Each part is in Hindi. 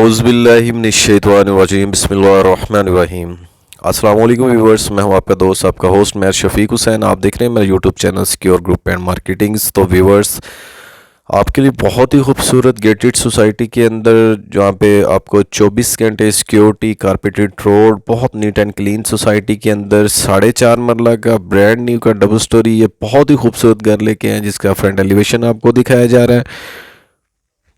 औज़ुबिल्लाहिमिनश्शैतानिर्रजीम बिस्मिल्लाहिर्रहमानिर्रहीम। अस्सलाम वालेकुम व्यूअर्स, मैं हूं आपका दोस्त आपका होस्ट मैं शफीक हुसैन। आप देख रहे हैं मेरा YouTube channel secure group and marketings. तो व्यूअर्स, आपके लिए बहुत ही खूबसूरत गेटेड सोसाइटी के अंदर जहां पे आपको 24 घंटे सिक्योरिटी, कारपेटेड रोड, बहुत नीट एंड क्लीन सोसाइटी के अंदर 4.5 मरला का ब्रांड न्यू का डबल स्टोरी ये बहुत ही खूबसूरत घर लेके आए, जिसका फ्रंट एलिवेशन आपको दिखाया जा रहा है।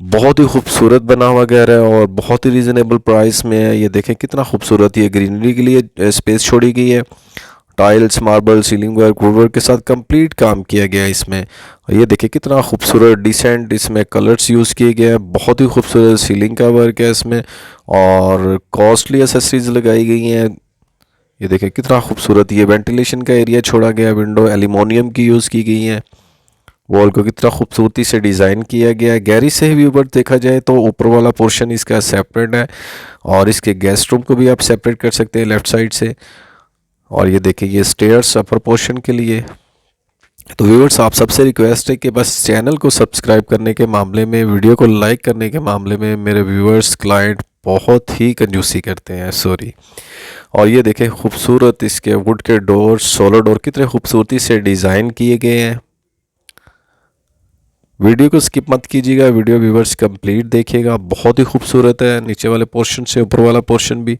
बहुत ही खूबसूरत बना हुआ घर है और बहुत ही रीज़नेबल प्राइस में है। ये देखें कितना खूबसूरत ये ग्रीनरी के लिए स्पेस छोड़ी गई है। Tiles, marble, ceiling work, woodwork के साथ कंप्लीट काम किया गया है इसमें। और ये देखिए कितना खूबसूरत डिसेंट इसमें कलर्स यूज़ किए गए हैं। बहुत ही खूबसूरत सीलिंग का वर्क है इसमें और कॉस्टली एसेसरीज लगाई गई हैं। ये देखें कितना खूबसूरत ये वेंटिलेशन का एरिया छोड़ा गया है। विंडो एल्यूमिनियम की यूज़ की गई हैं। वॉल को कितना खूबसूरती से डिज़ाइन किया गया है। गैरेज से ही व्यूवर देखा जाए तो ऊपर वाला पोर्शन इसका सेपरेट है और इसके गेस्ट रूम को भी आप सेपरेट कर सकते हैं लेफ़्ट साइड से। और ये देखिए ये स्टेयर्स अपर पोर्शन के लिए। तो व्यूवर्स, आप सबसे रिक्वेस्ट है कि बस चैनल को सब्सक्राइब करने के मामले में, वीडियो को लाइक करने के मामले में मेरे व्यूवर्स क्लाइंट बहुत ही कंजूसी करते हैं, सॉरी। और ये देखें खूबसूरत इसके वुड के डोर, सोलर डोर कितने खूबसूरती से डिज़ाइन किए गए हैं। वीडियो को स्किप मत कीजिएगा, वीडियो व्यूवर्स कंप्लीट देखिएगा। बहुत ही खूबसूरत है नीचे वाले पोर्शन से ऊपर वाला पोर्शन भी।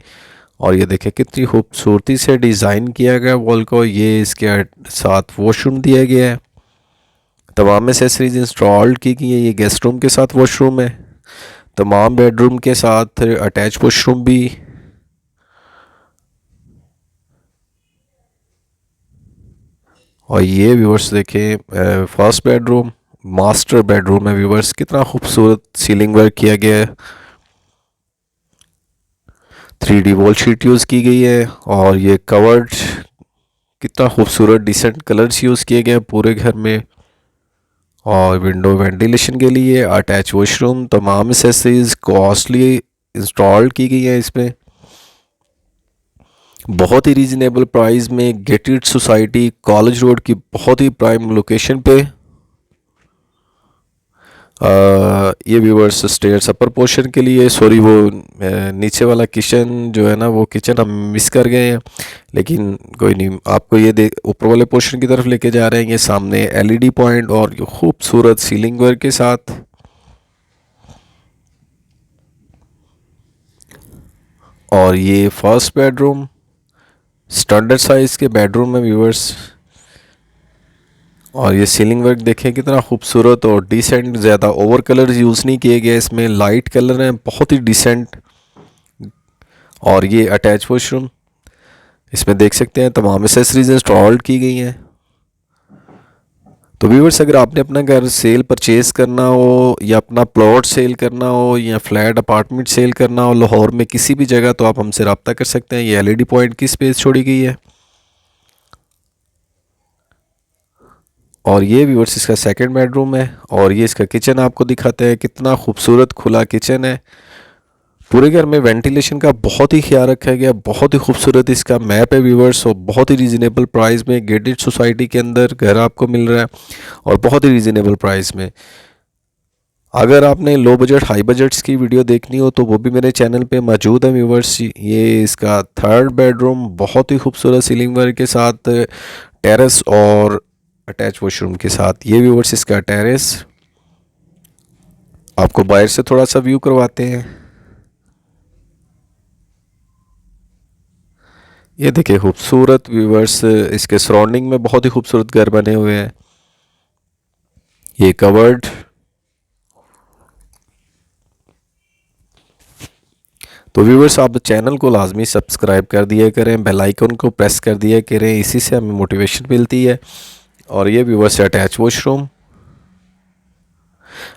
और ये देखें कितनी खूबसूरती से डिज़ाइन किया गया वॉल को। ये इसके साथ वॉशरूम दिया गया है, तमाम एसेसरीज इंस्टॉल्ड की गई है। ये गेस्ट रूम के साथ वॉशरूम है, तमाम बेडरूम के साथ अटैच वॉशरूम भी। और ये व्यूवर्स देखें फर्स्ट बेडरूम, मास्टर बेडरूम है व्यूवर्स। कितना खूबसूरत सीलिंग वर्क किया गया है। 3D वॉल शीट यूज़ की गई है और ये कवर्ड कितना खूबसूरत डिसेंट कलर्स यूज़ किए गए हैं पूरे घर में। और विंडो वेंटिलेशन के लिए अटैच वॉशरूम, तमाम एसेसरीज कॉस्टली इंस्टॉल की गई है इसमें। बहुत ही रीजनेबल प्राइस में गेटेड सोसाइटी कॉलेज रोड की बहुत ही प्राइम लोकेशन पे। ये व्यूवर्स स्टेयर्स अपर पोर्शन के लिए, सॉरी वो नीचे वाला किचन जो है ना, वो किचन हम मिस कर गए हैं, लेकिन कोई नहीं, आपको ये ऊपर वाले पोर्शन की तरफ लेके जा रहे हैं। ये सामने LED पॉइंट और खूबसूरत सीलिंग वर्क के साथ। और ये फर्स्ट बेडरूम, स्टैंडर्ड साइज के बेडरूम है व्यूवर्स। और ये सीलिंग वर्क देखें कितना खूबसूरत और डिसेंट, ज़्यादा ओवर कलर यूज़ नहीं किए गए इसमें, लाइट कलर हैं, बहुत ही डिसेंट। और ये अटैच वॉशरूम, इसमें देख सकते हैं तमाम एसेसरीज इंस्टॉल की गई हैं। तो व्यूवर्स, अगर आपने अपना घर सेल परचेज़ करना हो या अपना प्लॉट सेल करना हो या फ्लैट अपार्टमेंट सेल करना हो लाहौर में किसी भी जगह, तो आप हमसे रब्ता कर सकते हैं। ये LED पॉइंट की स्पेस छोड़ी गई है। और ये व्यूवर्स इसका सेकंड बेडरूम है और ये इसका किचन आपको दिखाते हैं। कितना खूबसूरत खुला किचन है। पूरे घर में वेंटिलेशन का बहुत ही ख्याल रखा गया। बहुत ही खूबसूरत इसका मैप है व्यूवर्स और बहुत ही रीज़नेबल प्राइस में गेटेड सोसाइटी के अंदर घर आपको मिल रहा है और बहुत ही रीज़नेबल प्राइस में। अगर आपने लो बजट हाई बजट्स की वीडियो देखनी हो तो वो भी मेरे चैनल पे मौजूद है व्यूवर्स। ये इसका थर्ड बेडरूम बहुत ही खूबसूरत सीलिंग वर्क के साथ, टेरेस और अटैच वॉशरूम के साथ। ये व्यूवर्स इसका टेरेस, आपको बाहर से थोड़ा सा व्यू करवाते हैं। ये देखिए खूबसूरत व्यूवर्स, इसके सराउंडिंग में बहुत ही खूबसूरत घर बने हुए हैं। ये कवर्ड। तो व्यूवर्स, आप चैनल को लाजमी सब्सक्राइब कर दिया करें, बेल आइकन को प्रेस कर दिया करें, इसी से हमें मोटिवेशन मिलती है। और ये व्यूवर्स अटैच वॉशरूम।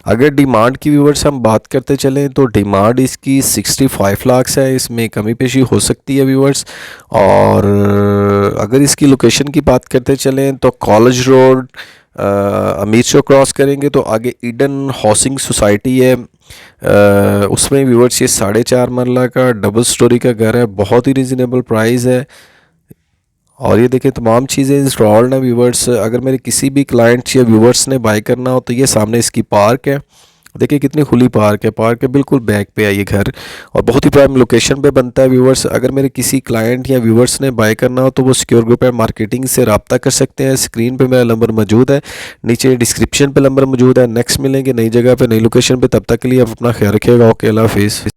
अगर डिमांड की व्यूवर्स हम बात करते चलें तो डिमांड इसकी 65 लाख है। इसमें कमी पेशी हो सकती है व्यूवर्स। और अगर इसकी लोकेशन की बात करते चलें तो कॉलेज रोड, अमीर चौक क्रॉस करेंगे तो आगे ईडन हाउसिंग सोसाइटी है। उसमें व्यूवर्स ये 4.5 मरला का डबल स्टोरी का घर है। बहुत ही रिजनेबल प्राइस है। और ये देखें तमाम चीज़ें इंस्टॉल्ड हैं व्यूवर्स। अगर मेरे किसी भी क्लाइंट्स या व्यूवर्स ने बाय करना हो तो ये सामने इसकी पार्क है देखिए कितनी खुली पार्क है, पार्क के बिल्कुल बैक पे है ये घर और बहुत ही प्राइम लोकेशन पे बनता है व्यूवर्स। अगर मेरे किसी क्लाइंट या व्यूवर्स ने बाय करना हो तो वो सिक्योर ग्रुप एंड मार्केटिंग से रब्ता कर सकते हैं। स्क्रीन पे मेरा नंबर मौजूद है, नीचे डिस्क्रिप्शन पे नंबर मौजूद है। नेक्स्ट मिलेंगे नई जगह पे, नई लोकेशन पे, तब तक के लिए आप अपना ख्याल रखिएगा। ओके, अल्लाह हाफिज़।